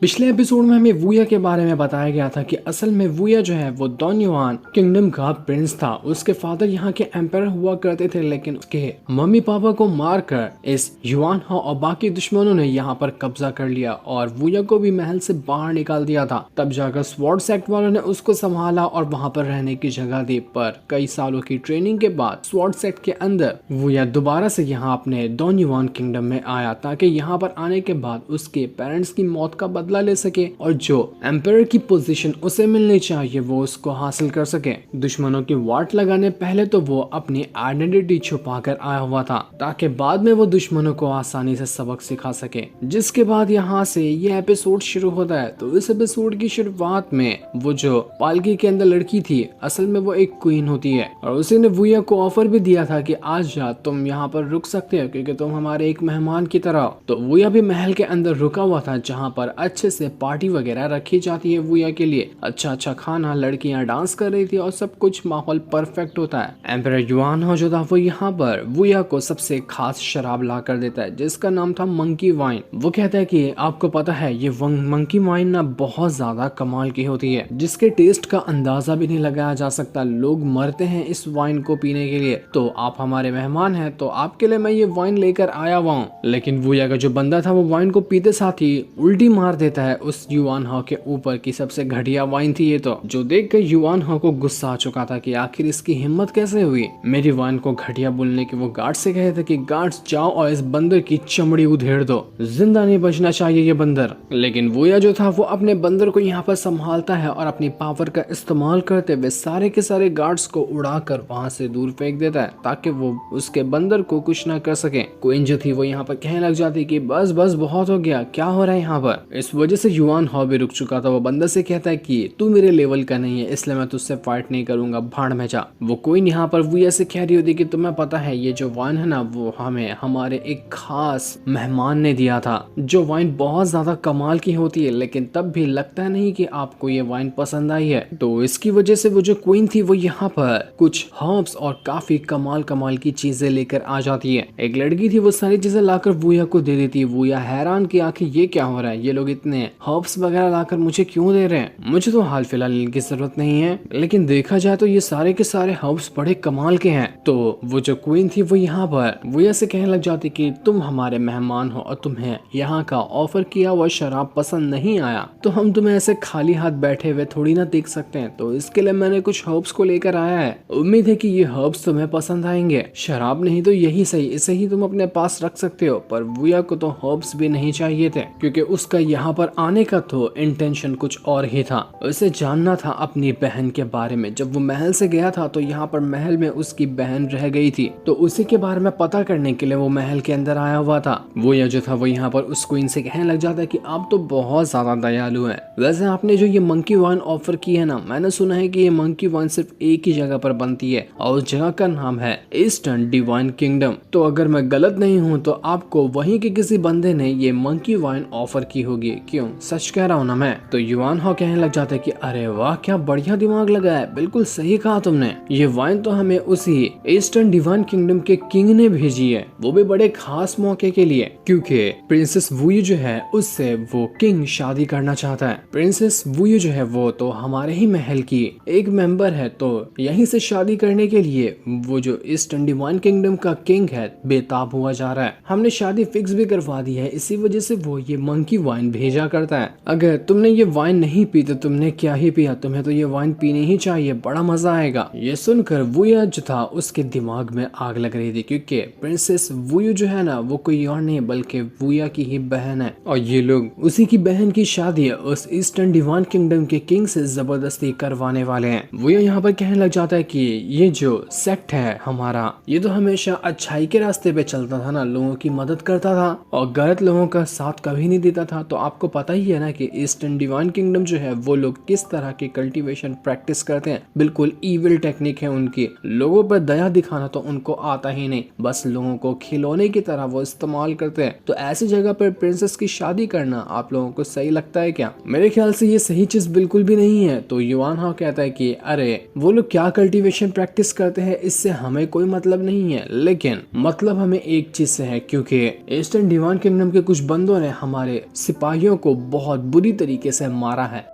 पिछले एपिसोड में हमें वुया के बारे में बताया गया था कि असल में वुया जो है वो दोन्युआन किंगडम का प्रिंस था। उसके फादर यहाँ के एम्पायर हुआ करते थे, लेकिन उसके मम्मी पापा को मारकर इस युआन हाओ और बाकी दुश्मनों ने यहाँ पर कब्जा कर लिया और वुया को भी महल से बाहर निकाल दिया था। तब जाकर स्वॉर्ड सेक्ट वालों ने उसको संभाला और वहाँ पर रहने की जगह दी। पर कई सालों की ट्रेनिंग के बाद स्वॉर्ड सेक्ट के अंदर वुया दोबारा से यहाँ अपने दोन्युआन किंगडम में आया ताकि यहाँ पर आने के बाद उसके पेरेंट्स की मौत का बदला ले सके और जो एम्पायर की पोजीशन उसे मिलनी चाहिए वो उसको हासिल कर सके। दुश्मनों की वाट लगाने पहले तो वो अपनी आइडेंटिटी छुपा कर आया हुआ था ताकि बाद में वो दुश्मनों को आसानी से सबक सिखा सके। जिसके बाद यहाँ से ये एपिसोड शुरू होता है। तो इस एपिसोड की शुरुआत में वो जो पालकी के अंदर लड़की थी असल में वो एक क्वीन होती है और उसी ने वुया को ऑफर भी दिया था कि आज जा तुम यहाँ पर रुक सकते हो क्योंकि तुम हमारे एक मेहमान की तरह हो। तो वुया भी महल के अंदर रुका हुआ था जहाँ पर अच्छे से पार्टी वगैरह रखी जाती है वुया के लिए। अच्छा खाना, लड़कियां डांस कर रही थी और सब कुछ माहौल परफेक्ट होता है। एम्पायर युआन हाओ जो था वो यहाँ पर वुया को सबसे खास शराब ला कर देता है जिसका नाम था मंकी वाइन। वो कहता है कि आपको पता है ये मंकी वाइन ना बहुत ज्यादा कमाल की होती है जिसके टेस्ट का अंदाजा भी नहीं लगाया जा सकता। लोग मरते हैं इस वाइन को पीने के लिए, तो आप हमारे मेहमान हैं तो आपके लिए मैं ये वाइन लेकर आया हुआ हूँ। लेकिन वुया का जो बंदा था वो वाइन को पीते साथ ही उल्टी मार देता है उस युआन हाओ के ऊपर की सबसे घटिया वाइन थी ये तो। जो देखकर युआन हाओ को गुस्सा आ चुका था कि आखिर इसकी हिम्मत कैसे हुई मेरी वाइन को घटिया बोलने की। वो गार्ड से कहे थे कि गार्ड्स जाओ और इस बंदर की चमड़ी उधेड़ दो, जिंदा नहीं बचना चाहिए ये बंदर। लेकिन वुया जो था वो अपने बंदर को यहाँ पर संभालता है और अपनी पावर का इस्तेमाल करते हुए सारे के सारे गार्ड्स को उड़ाकर वहां से दूर फेंक देता है ताकि वो उसके बंदर को कुछ ना कर सके। क्वीन जो थी वो यहाँ पर कहने लग जाती कि बस बस बहुत हो गया, क्या हो रहा है यहाँ पर। इस वजह से युआन हाओ भी रुक चुका था। वो बंदर से कहता है कि तू मेरे लेवल का नहीं है इसलिए मैं तुझसे फाइट नहीं करूंगा, भाड़ में जा। वो क्वीन यहाँ पर वुया से कह रही होती कि तुम्हें पता है ये जो वाइन है ना वो हमें हमारे एक खास मेहमान ने दिया था। जो वाइन बहुत ज्यादा कमाल की होती है लेकिन तब भी लगता नहीं कि आपको ये वाइन पसंद आई है। तो इसकी वजह से वो जो क्वीन थी वो यहाँ पर कुछ हर्ब्स और काफी कमाल कमाल की चीजें लेकर आ जाती है। एक लड़की थी वो सारी चीजें लाकर वुया को दे देती है। वुया हैरान कि आखिर ये क्या हो रहा है, ये लोग इतने हर्ब्स वगैरह लाकर मुझे क्यों दे रहे हैं, मुझे तो हाल फिलहाल इनकी जरूरत नहीं है। लेकिन देखा जाए तो ये सारे के सारे हर्ब्स बड़े कमाल के हैं। तो वो जो क्वीन थी वो यहाँ पर वुया से कहने लग जाती कि तुम हमारे मेहमान हो और तुम्हें यहाँ का ऑफर किया हुआ शराब पसंद नहीं आया तो हम तुम्हें ऐसे खाली हाथ बैठे हुए थोड़ी ना देख सकते हैं। तो इसके लिए मैंने कुछ हर्ब्स को लेकर आया है, उम्मीद है कि ये हर्ब्स तुम्हें पसंद आएंगे। शराब नहीं तो यही सही, इसे ही तुम अपने पास रख सकते हो। पर वुया को तो हर्ब्स भी नहीं चाहिए थे क्योंकि उसका यहाँ पर आने का तो इंटेंशन कुछ और ही था। उसे जानना था अपनी बहन के बारे में। जब वो महल से गया था तो यहाँ पर महल में उसकी बहन रह गई थी, तो उसी के बारे में पता करने के लिए वो महल के अंदर आया हुआ था। वो यह जो था वो यहाँ पर उस क्वीन से कहने लग जाता है कि आप तो बहुत ज्यादा दयालु हैं। वैसे आपने जो ये मंकी वाइन ऑफर की है ना, मैंने सुना है कि ये मंकी वाइन सिर्फ एक ही जगह पर बनती है और उस जगह का नाम है ईस्टर्न डिवाइन किंगडम। तो अगर मैं गलत नहीं हूँ तो आपको वहीं के किसी बंदे ने ये मंकी वाइन ऑफर की होगी, क्यों, सच कह रहा हूँ ना मैं। तो युआन हाओ कहने लग जाता है कि अरे वाह क्या बढ़िया दिमाग लगा है, बिल्कुल सही कहा तुमने। ये वाइन तो हमें उसी ईस्टर्न डिवाइन किंगडम के किंग ने भेजी है, वो भी बड़े खास मौके के लिए क्योंकि प्रिंसेस वुयू जो है उससे वो किंग शादी करना चाहता है। प्रिंसेस वुयू जो है वो तो हमारे ही महल की एक मेंबर है, तो यहीं से शादी करने के लिए वो जो ईस्टर्न डिवाइन किंगडम का किंग है बेताब हुआ जा रहा है। हमने शादी फिक्स भी करवा दी है, इसी वजह से वो ये मंकी वाइन भेजा करता है। अगर तुमने ये वाइन नहीं पी तो तुमने क्या ही पिया, तुम्हें तो ये वाइन पीनी ही चाहिए, बड़ा मजा आएगा। ये सुनकर वुया जो था उसके दिमाग में आग लग रही थी क्योंकि प्रिंसेस वुयू जो है ना वो कोई और नहीं बल्कि वुया की ही बहन है और ये लोग उसी की बहन की शादी उस ईस्टर्न डिवाइन किंगडम के किंग से जबरदस्ती करवाने वाले हैं। वुया यहाँ पर कहने लग जाता है कि ये जो सेक्ट है हमारा ये तो हमेशा अच्छाई के रास्ते पे चलता था ना, लोगों की मदद करता था और गलत लोगों का साथ कभी नहीं देता था। तो आपको पता ही है ना कि ईस्टर्न डिवाइन किंगडम जो है वो लोग किस तरह की कल्टीवेशन प्रैक्टिस करते हैं, बिल्कुल ईविल टेक्निक है उनकी। लोगों पर दया दिखाना तो उनको आता ही नहीं, बस लोगों को खिलौने की तरह वो इस्तेमाल करते हैं। तो ऐसी जगह पर प्रिंसेस की शादी करना आप लोगों को सही लगता है क्या? मेरे ख्याल से ये सही चीज बिल्कुल भी नहीं है। तो युआन हाओ कहता है कि अरे वो लोग क्या कल्टीवेशन प्रैक्टिस करते हैं इससे हमें कोई मतलब नहीं है, लेकिन मतलब हमें एक चीज से है क्योंकि ईस्टर्न डिवाइन किंगडम के कुछ बंदों ने हमारे सिपाहियों सिपाहियों को बहुत बुरी तरीके से मारा है।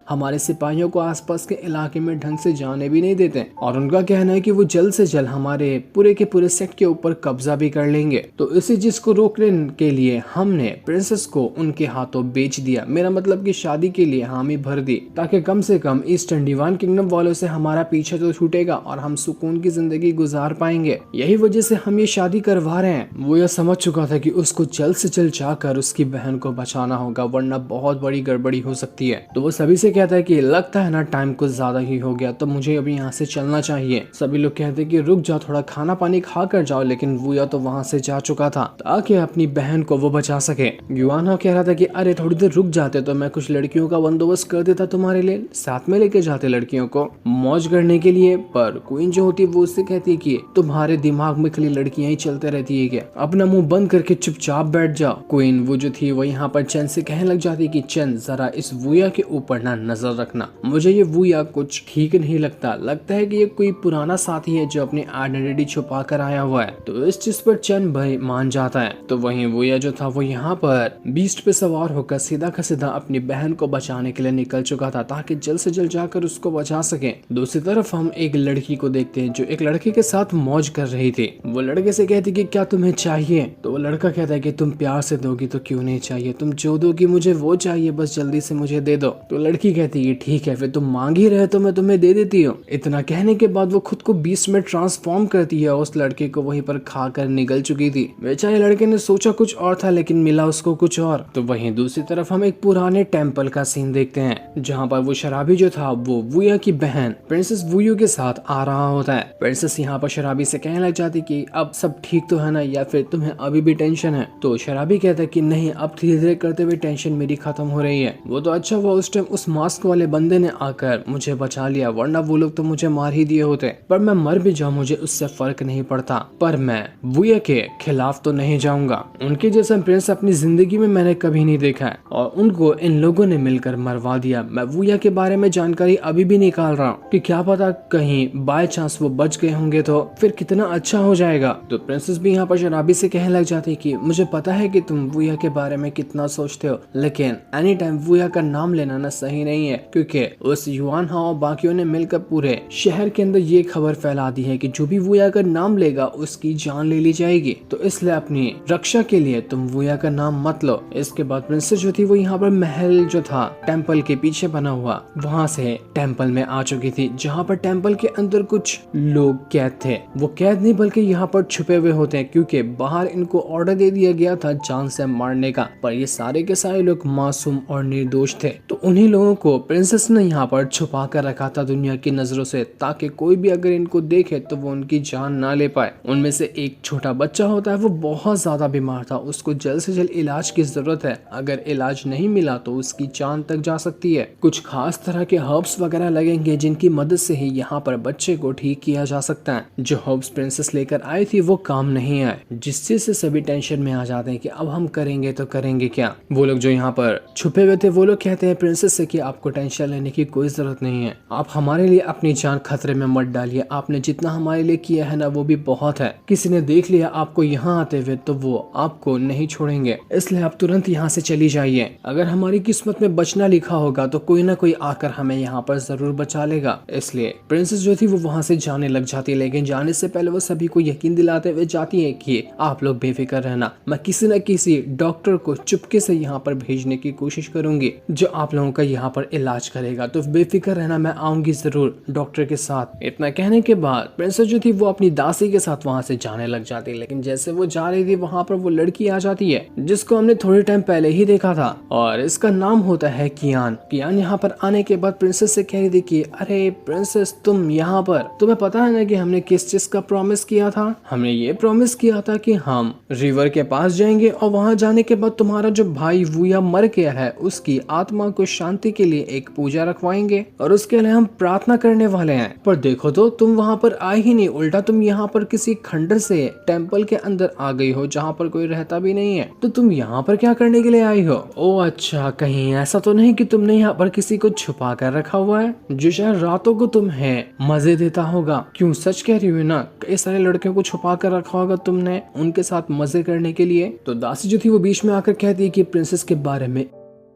हमारे सिपाहियों को आसपास के इलाके में ढंग से जाने भी नहीं देते और उनका कहना है कि वो जल्द से जल्द हमारे पूरे के पूरे सेट के ऊपर कब्जा भी कर लेंगे। तो इसी चीज को रोकने के लिए हमने प्रिंसेस को उनके हाथों बेच दिया, मेरा मतलब कि शादी के लिए हामी भर दी, ताकि कम से कम ईस्टर्न डिवान किंगडम वालों से हमारा पीछा तो छूटेगा और हम सुकून की जिंदगी गुजार पाएंगे। यही वजह से हम ये शादी करवा रहे हैं। वो यह समझ चुका था कि उसको जल्द से जल्द जाकर उसकी बहन को बचाना होगा, वरना बहुत बड़ी गड़बड़ी हो सकती है। तो वो सभी से कहता है कि लगता है ना टाइम कुछ ज्यादा ही हो गया, तो मुझे अभी यहाँ से चलना चाहिए। सभी लोग कहते हैं कि रुक जाओ, थोड़ा खाना पानी खा कर जाओ, लेकिन वुया तो वहाँ से जा चुका था ताकि अपनी बहन को वो बचा सके। युआन हाओ कह रहा था कि अरे थोड़ी देर रुक जाते तो मैं कुछ लड़कियों का बंदोबस्त कर देता तुम्हारे लिए, साथ में लेके जाते लड़कियों को मौज करने के लिए। पर क्वीन जो होती है वो उससे कहती है कि तुम्हारे दिमाग में खाली लड़कियां ही चलते रहती है क्या, अपना मुंह बंद करके चुपचाप बैठ जाओ। क्वीन वो जो थी वो यहाँ पर चेन से कहने लग जाती है कि चेन जरा इस वुया के ऊपर ना नजर रखना, मुझे ये वुया कुछ ठीक नहीं लगता है कि ये कोई पुराना साथी है जो अपनी आइडेंटिटी छुपा कर आया हुआ है। तो इस चीज पर चेन भाई मान जाता है। तो वहीं वुया जो था वो यहाँ पर बीस्ट पे सवार होकर सीधा का सीधा अपनी बहन को बचाने के लिए निकल चुका था ताकि जल्द से जल्द जाकर उसको बचा सके। दूसरी तरफ हम एक लड़की को देखते हैं जो एक लड़के के साथ मौज कर रही थी। वो लड़के से कहती कि क्या तुम्हें चाहिए, तो वो लड़का कहता है कि तुम प्यार से दोगी तो क्यों नहीं चाहिए, तुम जो दोगी मुझे वो चाहिए, बस जल्दी से मुझे दे दो। तो लड़की कहती है ठीक है, फिर तुम मांग ही रहे तो मैं तुम्हें दे देती हूँ। इतना कहने के बाद वो खुद को 20 में ट्रांसफॉर्म करती है, उस लड़के को वहीं पर खाकर निगल चुकी थी। बेचारे लड़के ने सोचा कुछ और था लेकिन मिला उसको कुछ और। तो वहीं दूसरी तरफ हम एक पुराने टेम्पल का सीन देखते हैं जहाँ पर वो शराबी जो था वो वुया की बहन प्रिंसेस वुयू के साथ आ रहा होता है। प्रिंसेस यहाँ पर शराबी से कहने लग जाती कि अब सब ठीक तो है ना, या फिर तुम्हें अभी भी टेंशन है। तो शराबी कहता है कि नहीं, अब धीरे धीरे करते हुए टेंशन मेरी खत्म हो रही है। वो तो अच्छा हुआ उस टाइम उस मास्क वाले बंदे ने आकर मुझे बचा लिया, वरना वो लोग तो मुझे मार ही दिए होते। पर मैं मर भी जाऊं मुझे उससे फर्क नहीं पड़ता, पर मैं वुया के खिलाफ तो नहीं जाऊंगा। उनके जैसा प्रिंस अपनी जिंदगी में मैंने कभी नहीं देखा है और उनको इन लोगों ने मिलकर मरवा दिया। मैं वुया के बारे में जानकारी अभी भी निकाल रहा हूँ कि क्या पता कहीं बाय चांस वो बच गए होंगे तो फिर कितना अच्छा हो जाएगा। तो प्रिंसेस भी यहाँ पर शराबी से कहने लग जाती कि मुझे पता है कि तुम वुया के बारे में कितना सोचते हो, लेकिन एनी टाइम वुया का नाम लेना ना सही नहीं है, क्योंकि उस युआन हाओ बाकियों ने मिलकर पूरे शहर के अंदर ये खबर फैला दी है कि जो भी वुया का नाम लेगा उसकी जान ले ली जाएगी। तो इसलिए अपनी रक्षा के लिए तुम वुया का नाम मत लो। इसके बाद प्रिंसेस जो थी वो यहाँ पर महल जो था टेम्पल के पीछे बना हुआ वहाँ से टेम्पल में आ चुकी थी, जहाँ पर टेम्पल के अंदर कुछ लोग कैद थे। वो कैद नहीं बल्कि यहाँ पर छुपे हुए होते हैं, क्योंकि बाहर इनको ऑर्डर दे दिया गया था जान से मारने का, पर ये सारे के सारे लोग मासूम और निर्दोष थे। तो उन्हीं लोगों को प्रिंसेस ने यहाँ पर छुपा कर रखा था दुनिया की नजरों से, ताकि कोई भी अगर इनको देखे तो वो उनकी जान ना ले पाए। उनमें से एक छोटा बच्चा होता है, वो बहुत ज्यादा बीमार था, उसको जल्द से जल्द इलाज की जरूरत है, अगर इलाज नहीं मिला तो उसकी जान तक जा सकती है। कुछ खास तरह के हर्ब्स वगैरह लगेंगे जिनकी मदद से ही यहाँ पर बच्चे को ठीक किया जा सकता है। जो हर्ब्स प्रिंसेस लेकर आई थी वो काम नहीं आए, जिस चीज से सभी टेंशन में आ जाते हैं कि अब हम करेंगे तो करेंगे क्या। वो लोग जो यहाँ पर छुपे हुए थे वो लोग कहते हैं प्रिंसेस से कि आपको टेंशन लेने की कोई जरूरत नहीं है, आप हमारे लिए अपनी जान खतरे में मत डालिए, आपने जितना हमारे लिए किया है ना वो भी बहुत है। किसी ने देख लिया आपको यहाँ आते हुए तो वो आपको नहीं छोड़ेंगे, इसलिए आप तुरंत यहाँ से चली जाइए। अगर हमारी किस्मत में बचना लिखा होगा तो कोई ना कोई आकर हमें यहाँ पर जरूर बचा लेगा। इसलिए प्रिंसेस जो थी वो वहाँ से जाने लग जाती है, लेकिन जाने से पहले वो सभी को यकीन दिलाते हुए जाती है कि आप लोग बेफिक्र रहना, मैं किसी न किसी डॉक्टर को चुपके से यहाँ पर भेजने की कोशिश करूंगी जो आप लोगों का यहाँ पर इलाज करेगा, तो बेफिक्र रहना, मैं आऊंगी जरूर डॉक्टर के साथ। इतना कहने के बाद प्रिंसेस जो थी वो अपनी दासी के साथ वहाँ से जाने लग जाती है, लेकिन जैसे वो जा रही थी वहाँ पर वो लड़की आ जाती है जिसको हमने थोड़े टाइम पहले ही देखा था, और इसका नाम होता है कियान। कियान यहाँ पर आने के बाद प्रिंसेस से कह रही थी कि अरे प्रिंसेस तुम यहाँ पर, तुम्हें पता है ना कि हमने किस चीज का प्रॉमिस किया था, हमने ये प्रॉमिस किया था कि हम रिवर के पास जाएंगे और वहाँ जाने के बाद तुम्हारा जो भाई वुया मर गया है उसकी आत्मा को शांति के लिए एक पूजा रखवाएंगे और उसके लिए हम प्रार्थना करने वाले हैं। पर देखो तो तुम वहाँ पर आए ही नहीं, उल्टा तुम यहाँ पर किसी खंडर से टेम्पल के अंदर आ गई हो जहाँ पर कोई रहता भी नहीं है, तो तुम यहाँ पर क्या करने के लिए आई हो? ओ अच्छा, कहीं ऐसा तो नहीं कि तुमने यहाँ पर किसी को छुपा कर रखा हुआ है जो शायद रातों को तुम्हें मजे देता होगा? क्यों, सच कह रही हो ना, कई सारे लड़कियों को छुपा कर रखा होगा तुमने उनके साथ मजे करने के लिए। तो दासी जो थी वो बीच में आकर कहती है कि प्रिंसेस के बारे में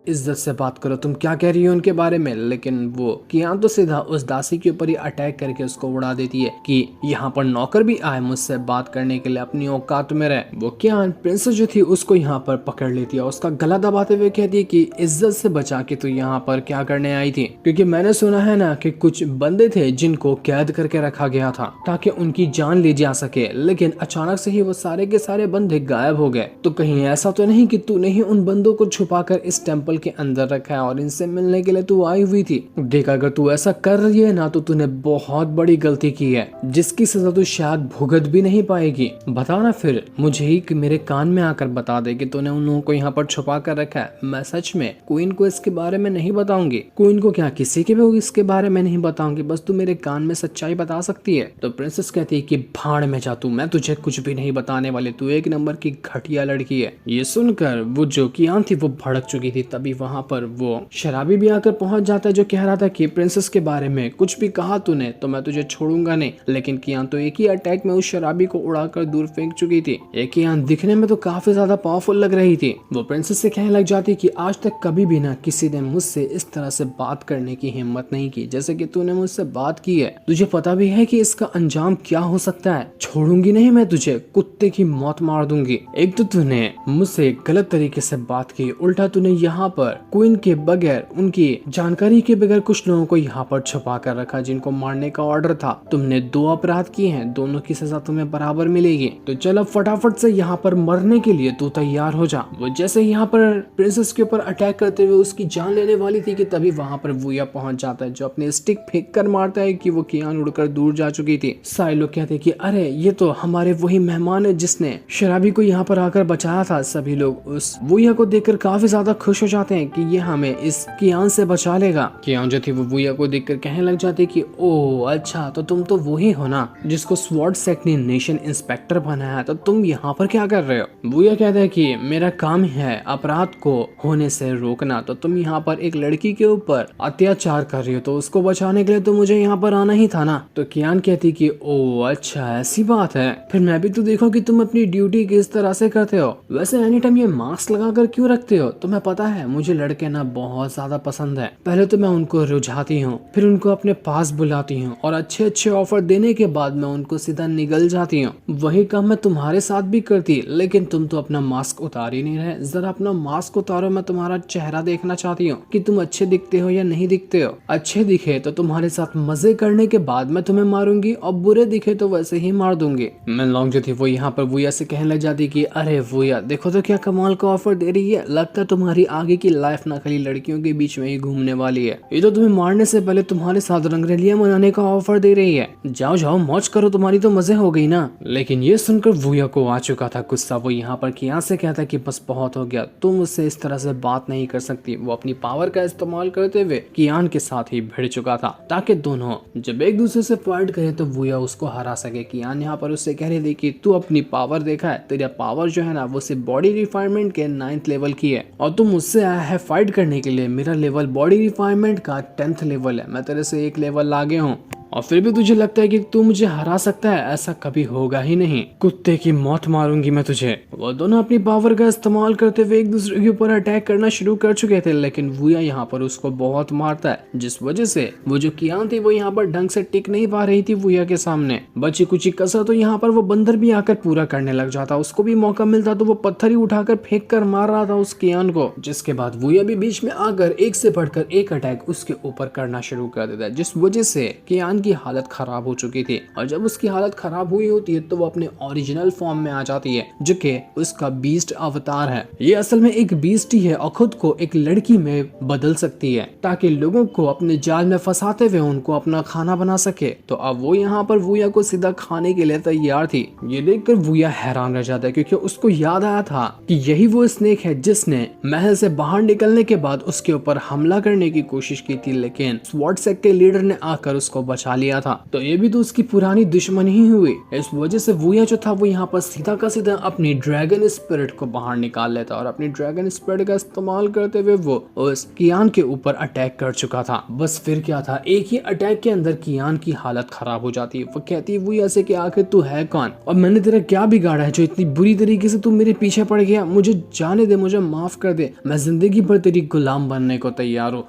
इज्जत से बात करो, तुम क्या कह रही हो उनके बारे में। लेकिन वो कियान तो सीधा उस दासी के ऊपर ही अटैक करके उसको उड़ा देती है कि यहाँ पर नौकर भी आए मुझसे बात करने के लिए, अपनी औकात में रहे। वो कियान प्रिंसेस जो थी उसको यहाँ पर पकड़ लेती है, उसका गला दबाते हुए कहती है कि इज्जत से बचा के तू यहाँ पर क्या करने आई थी, क्योंकि मैंने सुना है ना कि कुछ बंदे थे जिनको कैद करके रखा गया था ताकि उनकी जान ली जा सके, लेकिन अचानक से ही वो सारे के सारे बंदे गायब हो गए। तो कहीं ऐसा तो नहीं कि तूने ही उन बंदों को छुपाकर इस टेंपल के अंदर रखा है और इनसे मिलने के लिए तू आई हुई थी। देख, अगर तू ऐसा कर रही है ना तो तूने बहुत बड़ी गलती की है, जिसकी सजा तू शायद भुगत भी नहीं पाएगी। बता ना फिर मुझे ही कि मेरे कान में आकर बता दे कि तूने उन लोगों को यहाँ पर छुपा कर रखा है। मैं सच में क्वीन को इसके बारे में नहीं बताऊंगी। क्वीन को क्या, किसी के भी इसके बारे में नहीं बताऊंगी, बस तू मेरे कान में सच्चाई बता सकती है। तो प्रिंसेस कहती है कि भाड़ में जा तू, मैं तुझे कुछ भी नहीं बताने वाली, तू एक नंबर की घटिया लड़की है। ये सुनकर वो जो कियान थी वो भड़क चुकी थी। तभी वहां पर वो शराबी भी आकर पहुंच जाता है, जो कह रहा था कि प्रिंसेस के बारे में कुछ भी कहा तूने तो मैं तुझे छोड़ूंगा नहीं। लेकिन कियान तो एक ही अटैक में उस शराबी को उड़ाकर दूर फेंक चुकी थी। एक कियान दिखने में तो काफी ज्यादा पावरफुल लग रही थी। वो प्रिंसेस से कहने लग जाती कि आज तक कभी भी ना किसी ने मुझसे इस तरह से बात करने की हिम्मत नहीं की जैसे कि तूने मुझसे बात की है। तुझे पता भी है कि इसका अंजाम क्या हो सकता है। छोड़ूंगी नहीं मैं तुझे, कुत्ते की मौत मार दूंगी। एक तो तूने मुझसे गलत तरीके से बात की, उल्टा तूने यहाँ पर क्वीन के बगैर, उनकी जानकारी के बगैर कुछ लोगों को यहाँ पर छुपा कर रखा जिनको मारने का ऑर्डर था। तुमने 2 अपराध किए हैं, दोनों की सजा तुम्हें बराबर मिलेगी। तो चल अब फटाफट से यहाँ पर मरने के लिए तू तैयार हो जा। वो जैसे यहाँ पर प्रिंसेस के ऊपर अटैक करते हुए उसकी जान लेने वाली थी कि तभी वहाँ पर वूया पहुंच जाता है, जो अपने स्टिक फेंक कर मारता है कि वो कियान उड़कर दूर जा चुकी थी। सारे लोग कहते हैं कि अरे ये तो हमारे वही मेहमान है जिसने शराबी को यहाँ पर आकर बचाया था। सभी लोग उस वूया को देखकर काफी ज्यादा खुश हो जाते हैं कि ये हमें इस कियान से बचा लेगा। कियान जो थी वो वूया को देखकर कहने लग जाती कि ओह अच्छा, तो तुम तो वही हो ना जिसको स्वॉर्ड सेक्ट ने नेशन इंस्पेक्टर बनाया, तो तुम यहाँ पर क्या कर रहे हो। वूया कहता है कि मेरा काम है अपराध को होने से रोकना, तो तुम यहाँ पर एक लड़की के ऊपर अत्याचार कर रही हो तो उसको बचाने के लिए तो मुझे यहाँ पर आना ही था ना। तो कियान कहती कि ओह अच्छा ऐसी बात है, फिर मैं भी तो देखो कि तुम अपनी ड्यूटी किस तरह से करते हो। वैसे एनी टाइम ये मास्क लगाकर क्यों रखते हो। तुम्हें पता है मुझे लड़के ना बहुत ज्यादा पसंद है। पहले तो मैं उनको रुझाती हूँ, फिर उनको अपने पास बुलाती हूँ और अच्छे अच्छे ऑफर देने के बाद मैं उनको सीधा निगल जाती हूँ। वही काम मैं तुम्हारे साथ भी करती, लेकिन तुम तो अपना मास्क उतार ही नहीं रहे। जरा अपना मास्क उतारो, मैं तुम्हारा चेहरा देखना चाहती हूँ कि तुम अच्छे दिखते हो या नहीं दिखते हो। अच्छे दिखे तो तुम्हारे साथ मजे करने के बाद मैं तुम्हें मारूंगी, और बुरे दिखे तो वैसे ही मार दूंगी। मेनलोंग जो थी वो यहाँ पर वूया से कहने लग जाती कि अरे वूया देखो तो क्या कमाल का ऑफर दे रही है। लगता है तुम्हारी आगे की लाइफ ना खाली लड़कियों के बीच में ही घूमने वाली है। ये तो तुम्हें मारने से पहले तुम्हारे साथ रंगरेलियां मनाने का ऑफर दे रही है। जाओ जाओ मौज करो, तुम्हारी तो मजे हो गई ना। लेकिन ये सुनकर वूया को आ चुका था गुस्सा। वो यहाँ पर कियान से कहता कि बस बहुत हो गया, तुम मुझसे इस तरह से बात नहीं कर सकती। वो अपनी पावर का इस्तेमाल करते हुए कियान के साथ ही भिड़ चुका था ताकि दोनों जब एक दूसरे से फाइट करे तो वूया उसको हरा सके। कियान यहाँ पर उससे कह रही थी कि तू अपनी पावर देखा है, तेरा पावर जो है ना वो सिर्फ बॉडी रिफाइनमेंट के 9th लेवल की है, और तू मुझसे आया है फाइट करने के लिए। मेरा लेवल बॉडी रिफाइनमेंट का 10th लेवल है, मैं तेरे से 1 लेवल आगे हूँ, और फिर भी तुझे लगता है कि तू मुझे हरा सकता है। ऐसा कभी होगा ही नहीं, कुत्ते की मौत मारूंगी मैं तुझे। वो दोनों अपनी पावर का इस्तेमाल करते हुए एक दूसरे के ऊपर अटैक करना शुरू कर चुके थे, लेकिन वूया यहाँ पर उसको बहुत मारता है, जिस वजह से वो जो कियान थी वो यहाँ पर ढंग से टिक नहीं पा रही थी वूया के सामने। बची कुची कसर तो यहाँ पर वो बंदर भी आकर पूरा करने लग जाता। उसको भी मौका मिलता तो वो पत्थर ही उठाकर फेंक कर मार रहा था उस कियान को, जिसके बाद वूया भी बीच में आकर एक से बढ़कर एक अटैक उसके ऊपर करना शुरू कर देता है, जिस वजह से कियान की हालत खराब हो चुकी थी। और जब उसकी हालत खराब हुई होती है तो वो अपने ओरिजिनल फॉर्म में आ जाती है, जो कि उसका बीस्ट अवतार है। ये असल में एक बीस्ट ही है और खुद को एक लड़की में बदल सकती है ताकि लोगों को अपने जाल में फंसाते हुए उनको अपना खाना बना सके। तो अब वो यहाँ पर वूया को सीधा खाने के लिए तैयार थी। ये देखकर वूया हैरान रह जाता है, क्योंकि उसको याद आया था कि यही वो स्नेक है जिसने महल से बाहर निकलने के बाद उसके ऊपर हमला करने की कोशिश की थी, लेकिन स्वॉर्ड सेक्ट के लीडर ने आकर उसको बचा बचा लिया था, तो ये भी तो उसकी पुरानी दुश्मन ही हुई। इस वजह से वूया जो था वो यहाँ पर सीधा का सीधा अपनी ड्रैगन स्पिरिट को बाहर निकाल लेता और अपनी ड्रैगन स्पिरिट का इस्तेमाल करते हुए वो उस कियान के ऊपर अटैक कर चुका था। बस फिर क्या था, एक ही अटैक के अंदर कियान की हालत खराब हो जाती है। वो कहती है वूया से कि आखिर तू है कौन और मैंने तेरा क्या बिगाड़ा है जो इतनी बुरी तरीके से तू मेरे पीछे पड़ गया, मुझे जाने दे, मुझे माफ कर दे, मैं जिंदगी भर तेरी गुलाम बनने को तैयार हूँ,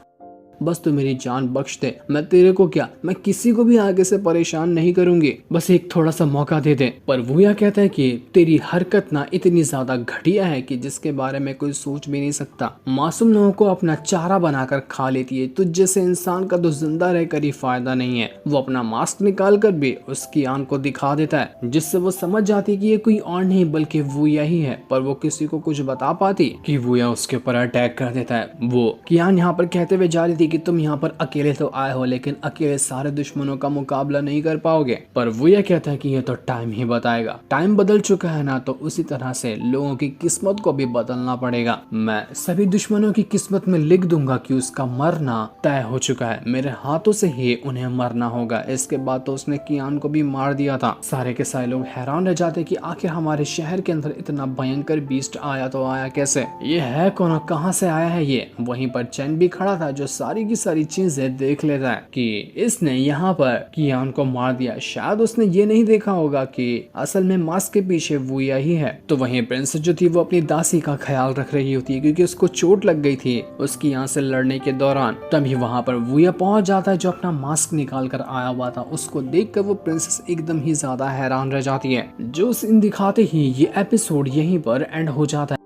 बस तू मेरी जान बख्श दे, मैं तेरे को क्या, मैं किसी को भी आगे से परेशान नहीं करूंगी, बस एक थोड़ा सा मौका दे दे। पर वूया कहता है कि तेरी हरकत ना इतनी ज्यादा घटिया है कि जिसके बारे में कोई सोच भी नहीं सकता, मासूम लोगों को अपना चारा बनाकर खा लेती है, तुझ जैसे इंसान का तो जिंदा रहकर ही फायदा नहीं है। वो अपना मास्क निकाल कर भी उस कियान को दिखा देता है, जिससे वो समझ जाती है कि ये कोई और नहीं बल्कि वूया ही है। पर वो किसी को कुछ बता पाती कि वूया उसके ऊपर अटैक कर देता है। वो कियान यहाँ पर कहते हुए जा रही थी कि तुम यहाँ पर अकेले तो आए हो, लेकिन अकेले सारे दुश्मनों का मुकाबला नहीं कर पाओगे। पर वो ये कहता है कि ये तो टाइम ही बताएगा, टाइम बदल चुका है ना, तो उसी तरह से लोगों की किस्मत को भी बदलना पड़ेगा। मैं सभी दुश्मनों की किस्मत में लिख दूंगा कि उसका मरना तय हो चुका है, मेरे हाथों से ही उन्हें मरना होगा। इसके बाद तो उसने कियान को भी मार दिया था। सारे के सारे लोग हैरान रह जाते कि आखिर हमारे शहर के अंदर इतना भयंकर बीस्ट आया तो आया कैसे, ये है कौन, कहाँ से आया है ये। वहीं पर चैन भी खड़ा था जो सारी की सारी चीजें देख लेता है कि इसने यहाँ पर कियान को मार दिया। शायद उसने ये नहीं देखा होगा कि असल में मास्क के पीछे वूया ही है। तो वहीं प्रिंसेस जो थी वो अपनी दासी का ख्याल रख रही होती है क्योंकि उसको चोट लग गई थी उसकी यहाँ से लड़ने के दौरान। तभी वहां पर वूया पहुंच जाता है जो अपना मास्क निकाल कर आया हुआ था। उसको देखकर वो प्रिंसेस एकदम ही ज्यादा हैरान रह जाती है। जो सीन दिखाते ही ये एपिसोड यहीं पर एंड हो जाता है।